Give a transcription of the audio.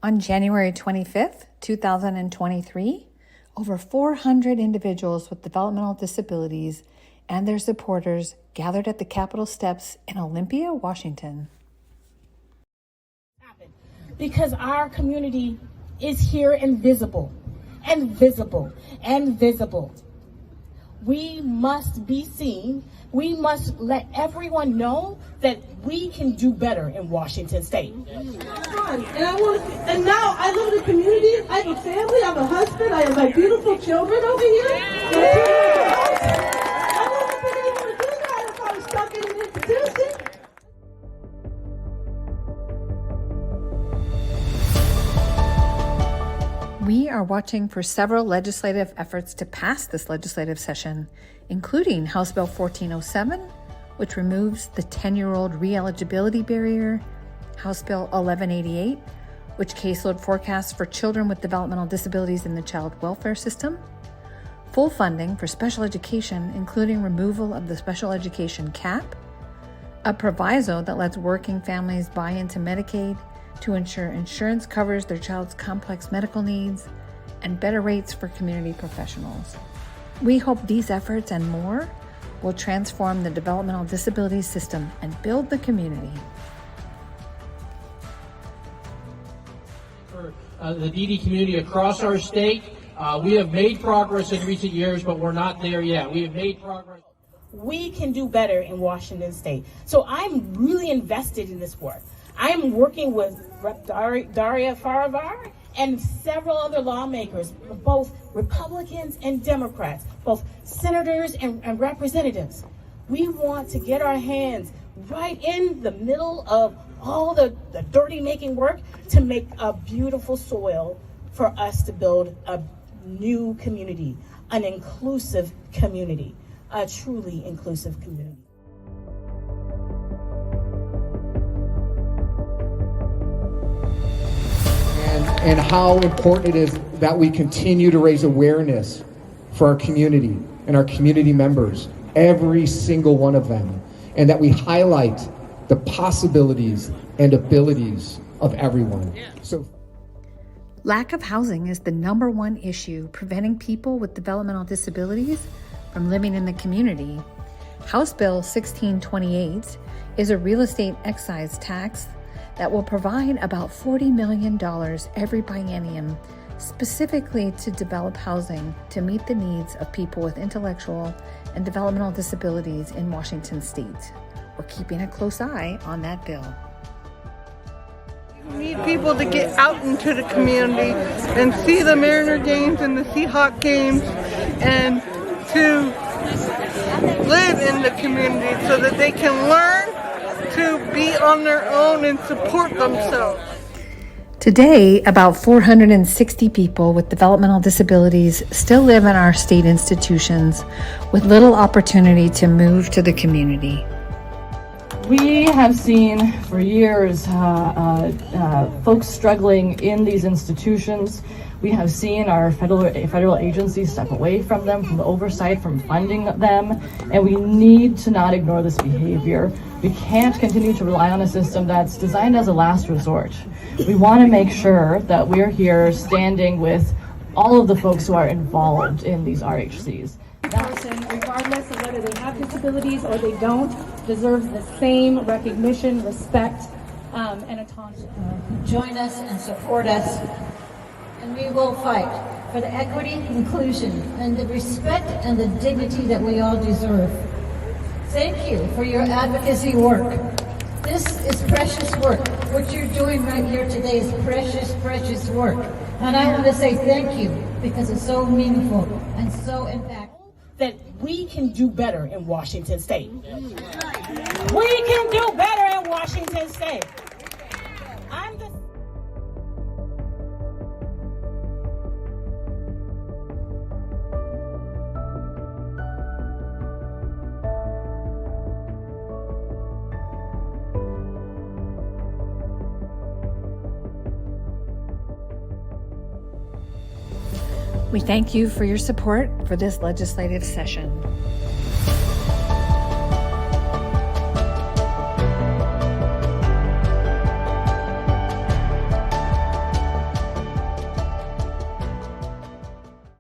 On January 25th, 2023, over 400 individuals with developmental disabilities and their supporters gathered at the Capitol steps in Olympia, Washington. Because our community is here and visible, and visible, and visible. We must be seen. We must let everyone know that we can do better in Washington State. And now I live in a community. I have a family. I have a husband. I have my beautiful children over here. I wouldn't have been able to do that if I was stuck in an institution. We are watching for several legislative efforts to pass this legislative session, including House Bill 1407, which removes the 10-year-old re-eligibility barrier, House Bill 1188, which caseload forecasts for children with developmental disabilities in the child welfare system, full funding for special education, including removal of the special education cap, a proviso that lets working families buy into Medicaid to ensure insurance covers their child's complex medical needs, and better rates for community professionals. We hope these efforts and more will transform the developmental disabilities system and build the community. For the DD community across our state, we have made progress in recent years, but we're not there yet. We have made progress. We can do better in Washington State. So I'm really invested in this work. I'm working with Rep. Daria Farivar and several other lawmakers, both Republicans and Democrats, both senators and representatives. We want to get our hands right in the middle of all the dirty making work to make a beautiful soil for us to build a new community, an inclusive community, a truly inclusive community. And how important it is that we continue to raise awareness for our community and our community members, every single one of them, and that we highlight the possibilities and abilities of everyone. So, Lack of housing is the number one issue preventing people with developmental disabilities from living in the community. House Bill 1628 is a real estate excise tax that will provide about $40 million every biennium specifically to develop housing to meet the needs of people with intellectual and developmental disabilities in Washington State. We're keeping a close eye on that bill. We need people to get out into the community and see the Mariner games and the Seahawk games and to live in the community so that they can learn to be on their own and support themselves. Today, about 460 people with developmental disabilities still live in our state institutions with little opportunity to move to the community. We have seen for years folks struggling in these institutions. We have seen our federal agencies step away from them, from the oversight, from funding them, and we need to not ignore this behavior. We can't continue to rely on a system that's designed as a last resort. We want to make sure that we're here standing with all of the folks who are involved in these RHCs. That person, regardless of whether they have disabilities or they don't, deserves the same recognition, respect, and autonomy. Join us and support us, and we will fight for the equity, inclusion, and the respect and the dignity that we all deserve. Thank you for your advocacy work. This is precious work. What you're doing right here today is precious, precious work. And I want to say thank you because it's so meaningful and so impactful. That we can do better in Washington State. We can do better in Washington State. We thank you for your support for this legislative session.